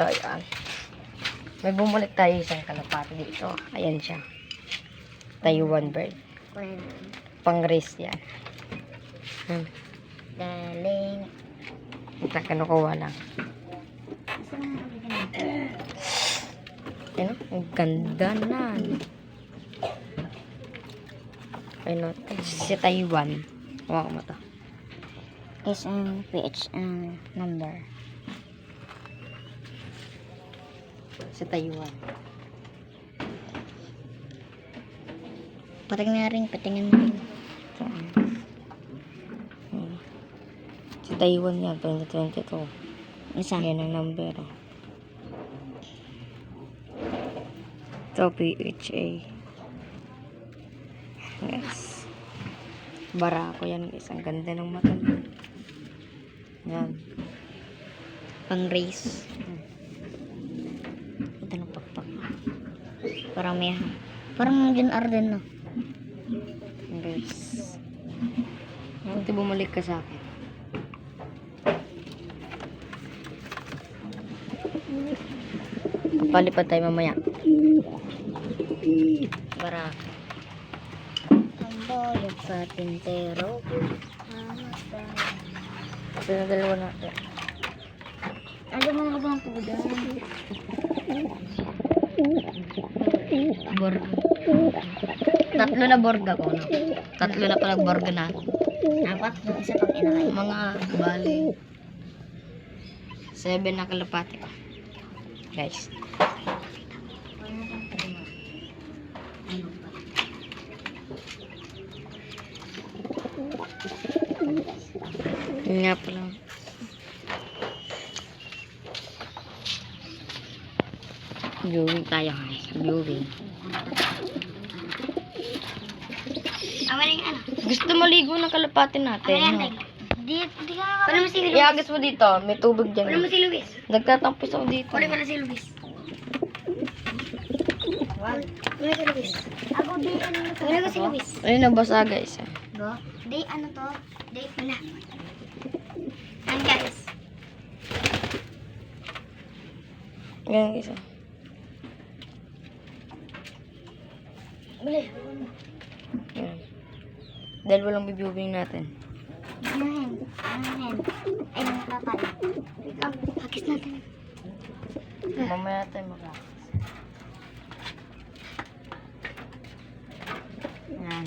So, ayan. May bumalik tayo isang kalapati dito. Ayan siya. Taiwan bird. Pang-race yan. Galing. Nakanukuha lang. Ano? Ang ganda na. Ano? Si Taiwan. Huwag mo to. Is ang PH number. Si Taiwan. Patingin na rin. Si Taiwan yan, 2022. Isa. Yan ang number. Ito, PHA. Yes. Barako yan, guys. Ang ganda ng mata. Yan. Pang-race. Ito na pakpak. Parang may parang John Arden, no? Guys. Buti bumalik ka sa akin. Palipad tayo mamaya. Barako. Ang boyot sa tintero. Ito na dalawa natin. Ano mo na bang puda? Borga. Tatlo na borga ko, no? Tatlo na pala borga na. Apat? Isa pang inakay. Mga bali. 7 na kalapati ko. Guys. Yun nga pala. Viewing tayo, guys. Viewing. Amaling ano? Gusto maligo ng kalapati natin, no? Di ka wala mo si Luis. Iagis mo dito. May tubig dyan. Wala mo si Luis. Nagtatampis ako dito. Wala pala si Luis. Wala si Luis. Ako di ano to. Wala mo si Luis. Ayun, nabasa, guys. Go. Di ano to? Di wala. And guys. Yan, guys. Bili. Yan. Dahil walang bibiubing natin. Amen. Ay, nakapal. Hakis natin. Mamaya tayo makakis. Yan.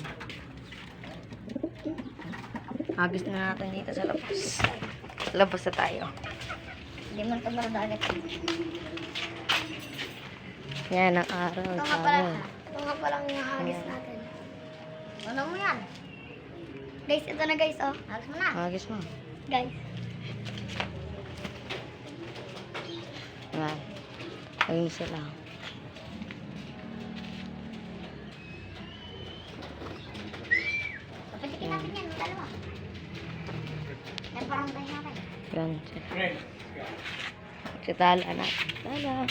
Hagis na natin dito sa labas. Labas na tayo. Hindi man ito maradagat. Yan ang araw. Ito nga pala yung hagis natin. Ano mo yan? Guys, ito na guys, oh. Hagis mo na. Hagis mo. Guys. Yan. Ayun sila. Papatikin natin yan, dalawa. Yan parang tayo natin. Yan sila. Sitala natin. Tala.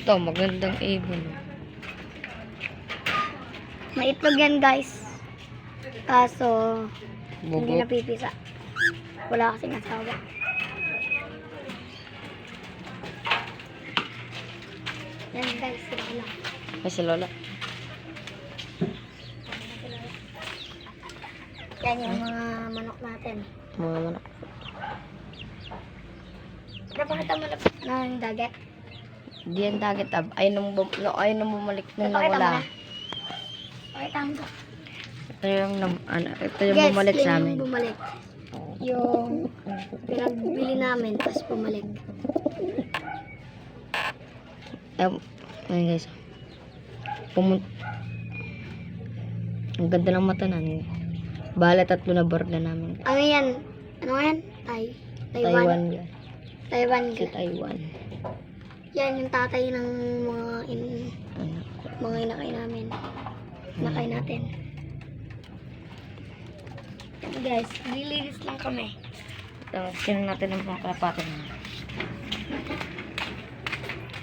Ito, magandang ibon. May itlog yan guys. Kaso, hindi Bugo. napipisa. Wala kasing asawa. Yan guys, sila lang. Ay, si Lola. Yan yung mga manok natin. Mga manak. Napakita mo na ng dagat. Hindi yan dagat, ayun nang bumalik nung Napakita mo nawala. na. Pakita mo to. Ito yung, ito yung bumalik yan sa amin. yung bumalik. Yung pinagbili namin, tapos bumalik. Ayun guys. Ang ganda ng mata namin. Bala 3 na borga namin. Ano yan? Ano yan? Taiwan. Taiwan yan. Taiwan. Si Taiwan. Yan yung tatay ng Ano? mga inakay namin. Inakay natin. Guys, lilinis lang kami. Tapos, kinan natin ang mga kalapatin na.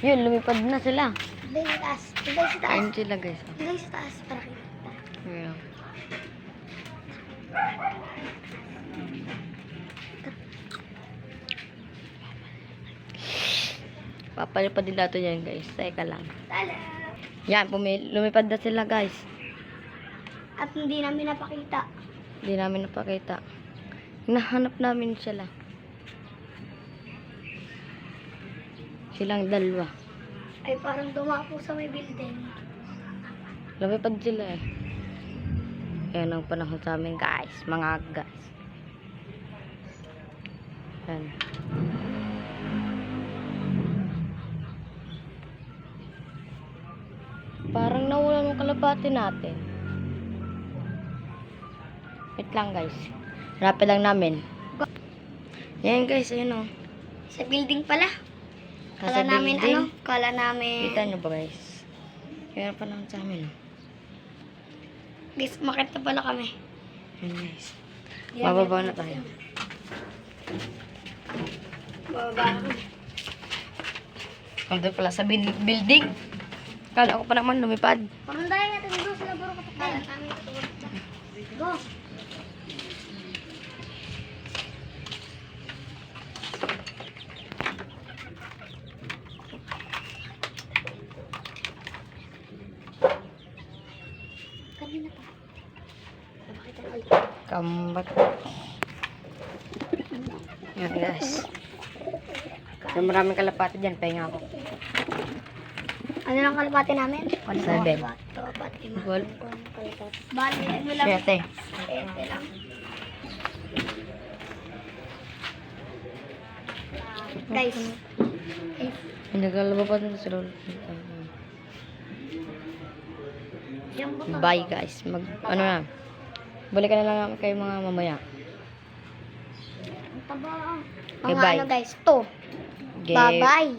Yun, lumipad na sila. Doon sa taas. Doon sa taas. Ayun sila guys. Doon sa taas para kita. Ayun. Papalipad din natin yan, guys. Teka lang. Tala. Yan, lumipad na sila, guys. At hindi namin napakita. Hindi namin napakita. Hinahanap namin sila. Silang dalawa. Ay parang dumapo sa may building. Lumipad sila eh. Yan ang panahon sa amin, guys. Mga guys. Yan. Parang nawala ng kalapati natin. Wait lang, guys. Hanapin lang namin. Yan, guys. Ayun, oh. Sa building pala. Nasa Kala namin building. Kala namin. Kita nyo ba, guys? Yan ang panahon sa amin, oh. Guys, makita pala kami. Yan, guys. Bababa na tayo. Bababa na kami. Nandun pala sa building. Kala ko pa naman lumipad. Parang dahil natin doon sila buro kapag kala namin tutulog na. Go! Kanina pa. Napakita ko ito. Kambat. Yan, guys. So, maraming kalapati dyan. Pahinga ako. Ano lang kalapati namin? 7. Gold. Bali, ano lang? 7. 7 lang. Guys. Nagalaba pa dun sa lolo. Yung buto. Bye, guys. Ano na. Balikan na lang namin kayo mga mamaya. Ang taba. Okay, Mga bye. ano guys, to. Okay. Bye-bye.